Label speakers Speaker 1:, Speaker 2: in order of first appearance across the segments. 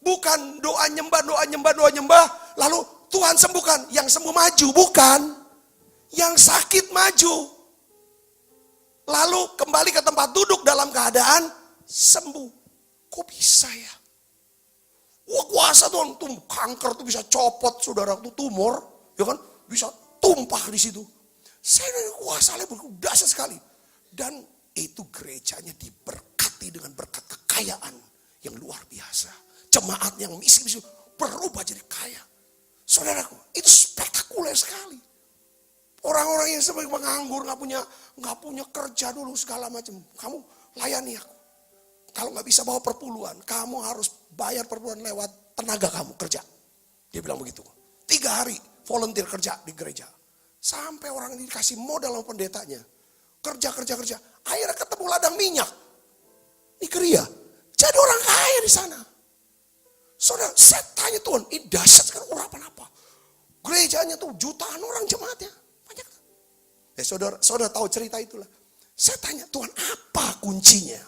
Speaker 1: Bukan doa nyembah, lalu Tuhan sembuhkan. Yang sembuh maju, bukan. Yang sakit maju. Lalu kembali ke tempat duduk dalam keadaan sembuh. Kok bisa ya? Wah, kuasa Tuhan, tuh kanker tuh bisa copot, saudara, tuh tumor, ya kan? Bisa tumpah di situ. Saya nanya, kuasa dahsyat sekali. Dan itu gerejanya diberkati dengan berkat kekayaan yang luar biasa. Jemaat yang miskin berubah jadi kaya. Saudaraku, itu spektakuler sekali. Orang-orang yang sebagai penganggur, nggak punya kerja dulu segala macam. Kamu layani aku. Kalau nggak bisa bawa perpuluhan, kamu harus bayar perpuluhan lewat tenaga kamu kerja. Dia bilang begitu. 3 hari volunteer kerja di gereja. Sampai orang ini dikasih modal sama pendetanya. Kerja. Akhirnya ketemu ladang minyak. Nigeria. Jadi orang kaya di sana. Saudara, saya tanya Tuhan, ini dahsyat sekali, urapan apa? Gerejanya tuh jutaan orang jemaatnya. Banyak. Ya saudara tahu cerita itulah. Saya tanya Tuhan, apa kuncinya?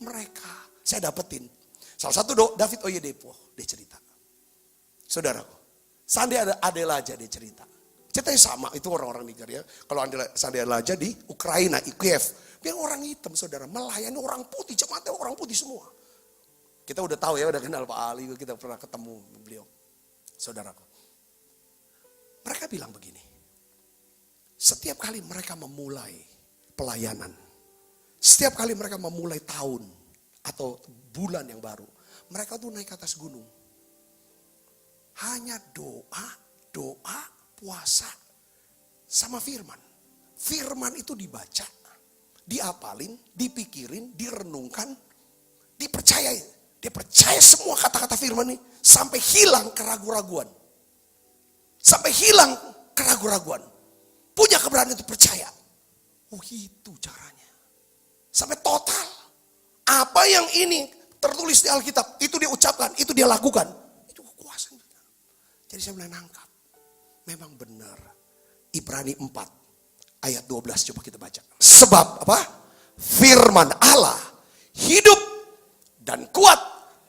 Speaker 1: Mereka, saya dapetin. Salah satu David Oyedepo, dia cerita. Saudaraku, Sandi Adelaja dia cerita. Ceritanya sama, itu orang-orang Nigeria. Kalau Sandi Adelaja di Ukraina, di Kiev. Dia orang hitam, saudara, melayani orang putih, jemaatnya orang putih semua. Kita udah tahu ya, udah kenal Pak Ali, kita pernah ketemu beliau. Saudaraku. Mereka bilang begini. Setiap kali mereka memulai pelayanan. Setiap kali mereka memulai tahun atau bulan yang baru. Mereka tuh naik ke atas gunung. Hanya doa, puasa, sama firman. Firman itu dibaca, diapalin, dipikirin, direnungkan, dipercayai. Dia percaya semua kata-kata firman ini sampai hilang keraguan-raguan. Sampai hilang keraguan-raguan. Punya keberanian untuk percaya. Oh, itu caranya. Sampai total. Apa yang ini tertulis di Alkitab, itu dia ucapkan, itu dia lakukan. Itu kekuasaan. Jadi saya mulai nangkap. Memang benar. Ibrani 4 ayat 12 coba kita baca. Sebab apa? Firman Allah hidup dan kuat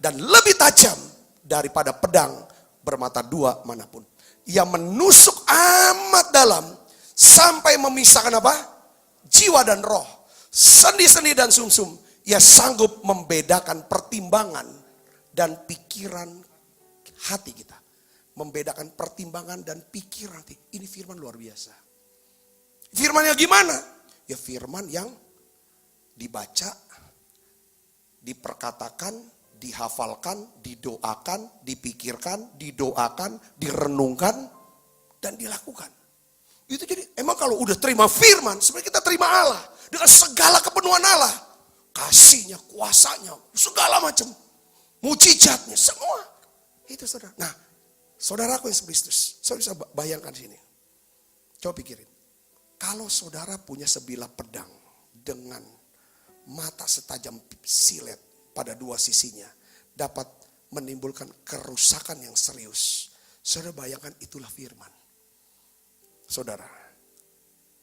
Speaker 1: dan lebih tajam daripada pedang bermata 2 manapun. Ia menusuk amat dalam sampai memisahkan apa? Jiwa dan roh, sendi-sendi dan sumsum. Ia sanggup membedakan pertimbangan dan pikiran hati kita. Membedakan pertimbangan dan pikiran hati. Ini firman luar biasa. Firman yang gimana? Ya firman yang dibaca, diperkatakan, dihafalkan, didoakan, dipikirkan, didoakan, direnungkan, dan dilakukan. Itu jadi, emang kalau udah terima firman, sebenarnya kita terima Allah. Dengan segala kepenuhan Allah. Kasihnya, kuasanya, segala macam. Mujizatnya, semua. Itu saudara. Nah, saudaraku yang Kristus, saudara bisa bayangkan sini. Coba pikirin. Kalau saudara punya sebilah pedang dengan mata setajam silet pada 2 sisinya dapat menimbulkan kerusakan yang serius. Saudara bayangkan itulah firman. Saudara,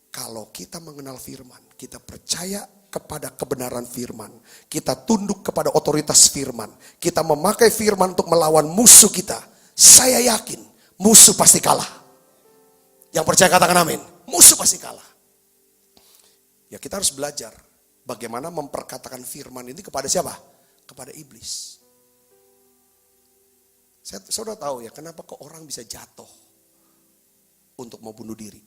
Speaker 1: kalau kita mengenal firman, kita percaya kepada kebenaran firman, kita tunduk kepada otoritas firman, kita memakai firman untuk melawan musuh kita, saya yakin musuh pasti kalah. Yang percaya katakan amin. Musuh pasti kalah. Ya kita harus belajar bagaimana memperkatakan firman ini kepada siapa? Kepada iblis. Saudara tahu ya kenapa kok orang bisa jatuh untuk mau bunuh diri.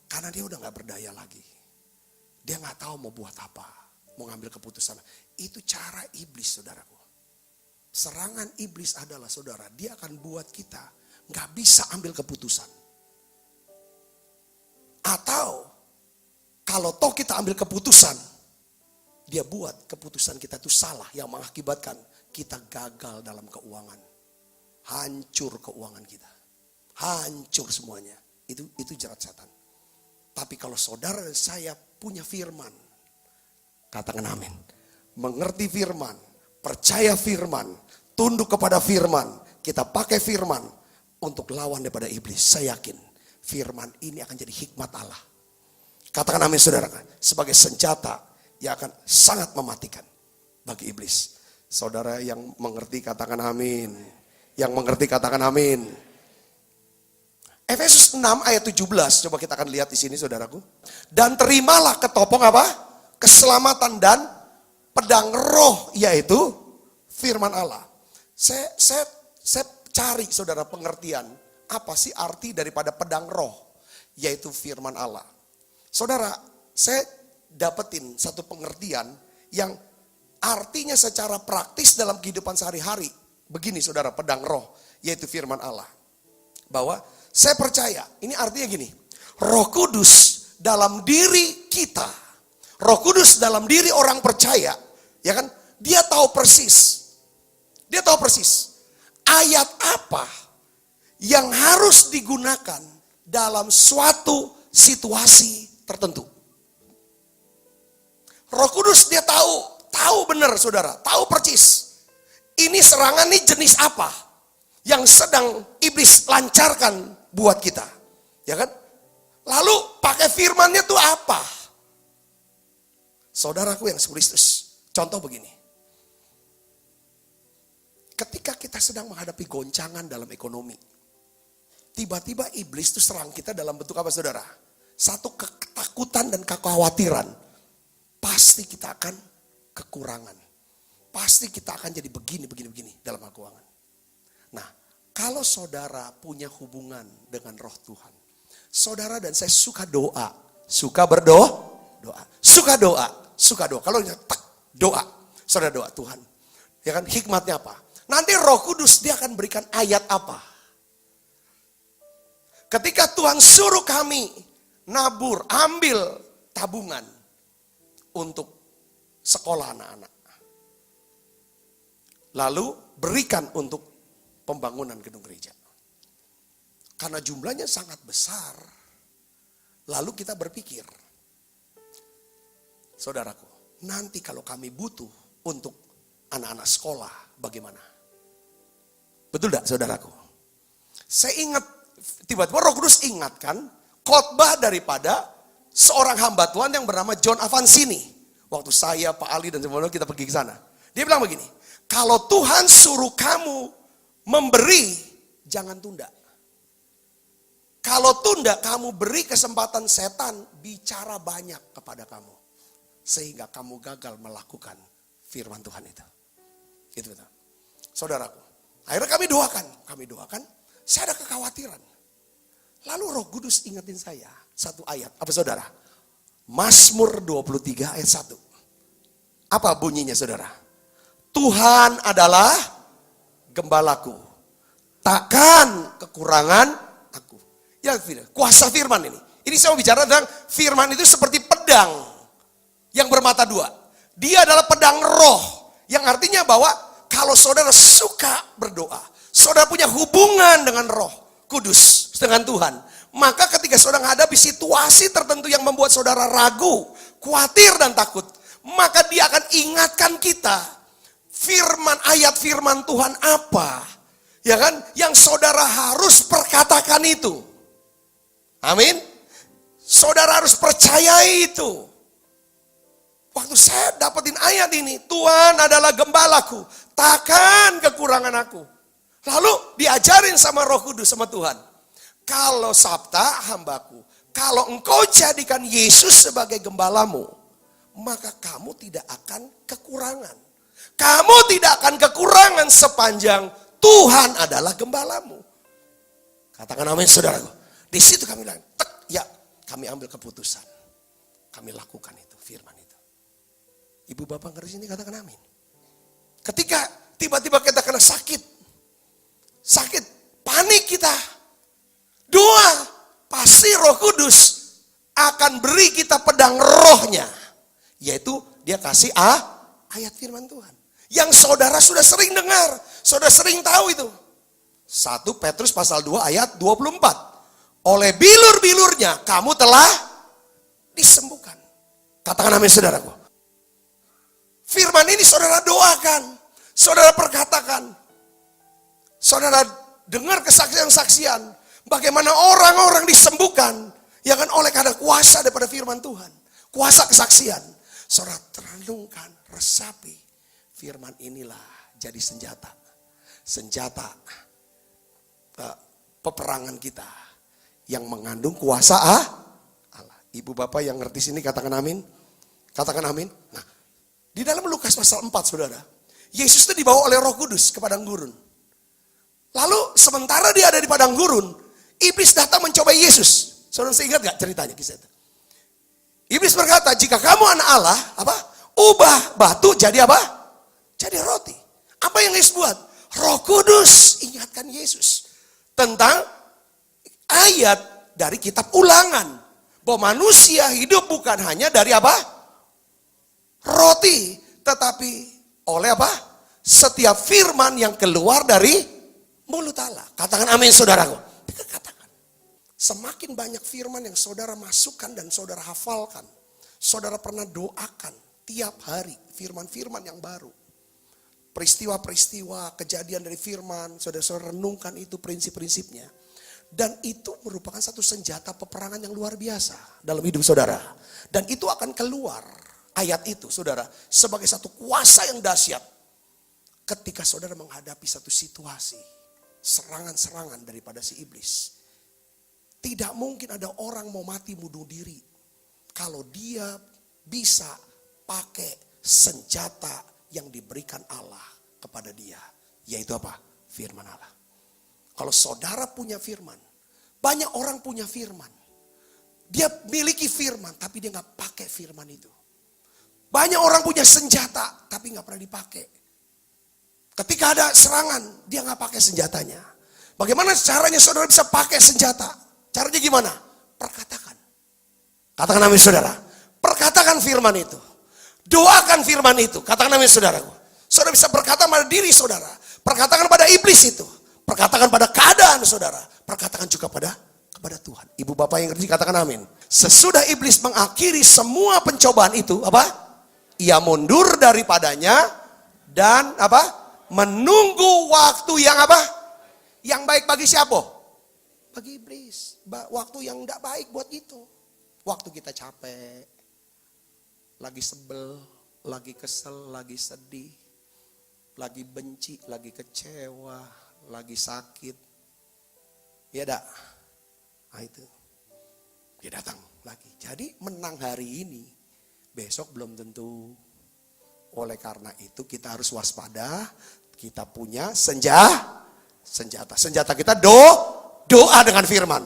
Speaker 1: Karena dia udah gak berdaya lagi. Dia gak tahu mau buat apa. Mau ngambil keputusan. Itu cara iblis saudaraku. Serangan iblis adalah saudara, dia akan buat kita gak bisa ambil keputusan. Atau kalau toh kita ambil keputusan, dia buat keputusan kita itu salah yang mengakibatkan kita gagal dalam keuangan. Hancur keuangan kita. Hancur semuanya. Itu jerat setan. Tapi kalau saudara dan saya punya firman, katakan amin. Mengerti firman, percaya firman, tunduk kepada firman, kita pakai firman untuk lawan daripada iblis. Saya yakin firman ini akan jadi hikmat Allah. Katakan amin saudara. Sebagai senjata yang akan sangat mematikan bagi iblis. Saudara yang mengerti katakan amin. Yang mengerti katakan amin. Efesus 6 ayat 17, coba kita akan lihat di sini saudaraku. Dan terimalah ketopong apa? Keselamatan dan pedang roh, yaitu firman Allah. Saya cari saudara pengertian, apa sih arti daripada pedang roh, yaitu firman Allah. Saudara, saya dapetin satu pengertian yang artinya secara praktis dalam kehidupan sehari-hari. Begini saudara, pedang roh, yaitu firman Allah. Bahwa saya percaya, ini artinya gini, Roh Kudus dalam diri kita, Roh Kudus dalam diri orang percaya, ya kan? Dia tahu persis ayat apa yang harus digunakan dalam suatu situasi tertentu. Roh Kudus dia tahu benar saudara, tahu persis. Ini serangan ini jenis apa yang sedang iblis lancarkan buat kita, ya kan? Lalu pakai firmannya tuh apa? Saudaraku yang Kristus, contoh begini. Ketika kita sedang menghadapi goncangan dalam ekonomi, tiba-tiba iblis tuh serang kita dalam bentuk apa saudara? Satu ketakutan dan kekhawatiran. Pasti kita akan kekurangan. Pasti kita akan jadi begini dalam hal keuangan. Nah, kalau saudara punya hubungan dengan roh Tuhan, saudara dan saya suka doa, suka berdoa, suka doa. Kalau doa, saudara doa Tuhan. Ya kan, hikmatnya apa? Nanti Roh Kudus dia akan berikan ayat apa? Ketika Tuhan suruh kami nabur, ambil tabungan untuk sekolah anak-anak. Lalu berikan untuk pembangunan gedung gereja. Karena jumlahnya sangat besar. Lalu kita berpikir, saudaraku, nanti kalau kami butuh untuk anak-anak sekolah, bagaimana? Betul tidak saudaraku? Saya ingat, tiba-tiba Roh Kudus ingatkan khotbah daripada seorang hamba Tuhan yang bernama John Avancini. Waktu saya, Pak Ali dan semuanya kita pergi ke sana. Dia bilang begini, kalau Tuhan suruh kamu memberi, jangan tunda. Kalau tunda, kamu beri kesempatan setan bicara banyak kepada kamu. Sehingga kamu gagal melakukan firman Tuhan itu. Itu betul. Saudaraku, akhirnya kami doakan. Saya ada kekhawatiran. Lalu Roh Kudus ingetin saya satu ayat. Apa saudara? Mazmur 23 ayat 1. Apa bunyinya saudara? Tuhan adalah gembalaku, takkan kekurangan aku. Ya, kuasa firman ini. Ini saya mau bicara tentang firman itu seperti pedang yang bermata dua. Dia adalah pedang roh, yang artinya bahwa kalau saudara suka berdoa, saudara punya hubungan dengan Roh Kudus, dengan Tuhan, maka ketika saudara menghadapi situasi tertentu yang membuat saudara ragu, khawatir dan takut, maka dia akan ingatkan kita ayat firman Tuhan apa, ya kan, yang saudara harus perkatakan itu. Amin. Saudara harus percayai itu. Waktu saya dapetin ayat ini, Tuhan adalah gembalaku, takkan kekurangan aku. Lalu diajarin sama Roh Kudus, sama Tuhan. Kalau Sabta hambaku, kalau engkau jadikan Yesus sebagai gembalamu, maka kamu tidak akan kekurangan. Kamu tidak akan kekurangan sepanjang Tuhan adalah gembalamu. Katakan amin saudaraku. Di situ kami bilang, ya kami ambil keputusan. Kami lakukan itu, firman itu. Ibu bapak ngerti sini katakan amin. Ketika tiba-tiba kita kena sakit, panik kita, doa, pasti Roh Kudus akan beri kita pedang rohnya. Yaitu dia kasih ayat firman Tuhan. Yang saudara sudah sering dengar, saudara sering tahu itu. 1 Petrus pasal 2 ayat 24. Oleh bilur-bilurnya kamu telah disembuhkan. Katakan amin saudaraku. Firman ini saudara doakan, saudara perkatakan, saudara dengar kesaksian-saksian, bagaimana orang-orang disembuhkan, ya kan, oleh karena kuasa daripada firman Tuhan, kuasa kesaksian. Saudara renungkan, resapi firman inilah jadi senjata. Senjata peperangan kita yang mengandung kuasa Allah. Ibu bapak yang ngerti sini katakan amin. Katakan amin. Nah, di dalam Lukas pasal 4 saudara, Yesus itu dibawa oleh Roh Kudus ke padang gurun. Lalu sementara dia ada di padang gurun, iblis datang mencoba Yesus. Saudara masih ingat gak ceritanya kisah itu? Iblis berkata, jika kamu anak Allah, ubah batu jadi apa? Jadi roti. Apa yang Yesus buat? Roh Kudus ingatkan Yesus tentang ayat dari kitab Ulangan, bahwa manusia hidup bukan hanya dari apa? Roti, tetapi oleh apa? Setiap firman yang keluar dari mulut Allah. Katakan amin saudaraku. Katakan. Semakin banyak firman yang saudara masukkan dan saudara hafalkan. Saudara pernah doakan tiap hari firman-firman yang baru. Peristiwa-peristiwa, kejadian dari firman, saudara-saudara renungkan itu prinsip-prinsipnya. Dan itu merupakan satu senjata peperangan yang luar biasa dalam hidup saudara. Dan itu akan keluar, ayat itu saudara, sebagai satu kuasa yang dahsyat. Ketika saudara menghadapi satu situasi, serangan-serangan daripada si iblis. Tidak mungkin ada orang mau mati bunuh diri kalau dia bisa pakai senjata yang diberikan Allah kepada dia. Yaitu apa? Firman Allah. Kalau saudara punya firman, banyak orang punya firman. Dia miliki firman tapi dia gak pakai firman itu. Banyak orang punya senjata tapi gak pernah dipakai. Ketika ada serangan, dia gak pakai senjatanya. Bagaimana caranya saudara bisa pakai senjata? Caranya gimana? Perkatakan. Katakan amin saudara. Perkatakan firman itu. Doakan firman itu. Katakan amin saudaraku. Saudara bisa berkata pada diri saudara. Perkatakan pada iblis itu. Perkatakan pada keadaan saudara. Perkatakan juga kepada Tuhan. Ibu bapak yang ngerti katakan amin. Sesudah iblis mengakhiri semua pencobaan itu, apa? Ia mundur daripadanya dan apa? Menunggu waktu yang apa? Yang baik bagi siapa? Bagi iblis. Waktu yang tidak baik buat itu. Waktu kita capek, lagi sebel, lagi kesel, lagi sedih, lagi benci, lagi kecewa, lagi sakit. Ya dak? Nah itu. Dia datang lagi. Jadi menang hari ini, besok belum tentu. Oleh karena itu kita harus waspada. Kita punya senjata. Senjata kita doa dengan firman.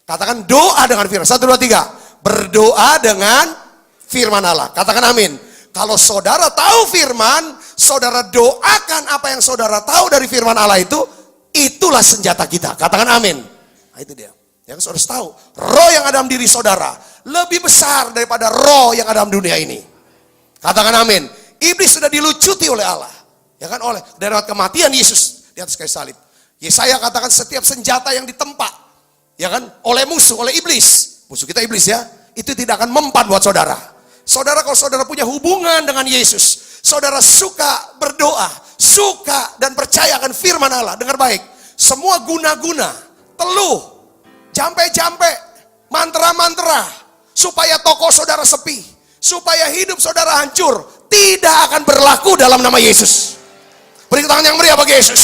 Speaker 1: Katakan doa dengan firman. 1, 2, 3. Berdoa dengan firman Allah. Katakan amin. Kalau saudara tahu firman, saudara doakan apa yang saudara tahu dari firman Allah itu, itulah senjata kita. Katakan amin. Nah itu dia. Yang saudara tahu, roh yang ada dalam diri saudara lebih besar daripada roh yang ada dalam dunia ini. Katakan amin. Iblis sudah dilucuti oleh Allah. Ya kan, oleh dari kematian Yesus di atas kayu salib. Yesaya katakan setiap senjata yang ditempa, ya kan, oleh musuh, oleh iblis. Musuh kita iblis ya, itu tidak akan mempan buat saudara. Saudara, kalau saudara punya hubungan dengan Yesus, saudara suka berdoa, suka dan percaya akan firman Allah, dengar baik. Semua guna-guna, teluh, jampe-jampe, mantra-mantra, supaya toko saudara sepi, supaya hidup saudara hancur, tidak akan berlaku dalam nama Yesus. Beri tangan yang meriah bagi Yesus.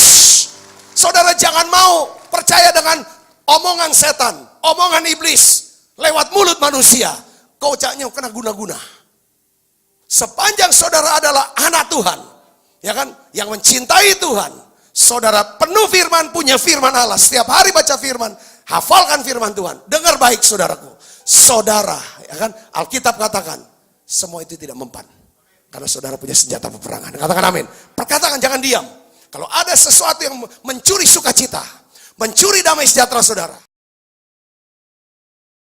Speaker 1: Saudara jangan mau percaya dengan omongan setan, omongan iblis, lewat mulut manusia. Kau caknya kena guna-guna. Sepanjang saudara adalah anak Tuhan, ya kan, yang mencintai Tuhan, saudara penuh firman, punya firman Allah. Setiap hari baca firman, hafalkan firman Tuhan. Dengar baik saudaraku. Saudara, ya kan, Alkitab katakan, semua itu tidak mempan. Karena saudara punya senjata peperangan. Katakan amin. Perkatakan, jangan diam. Kalau ada sesuatu yang mencuri sukacita, mencuri damai sejahtera saudara,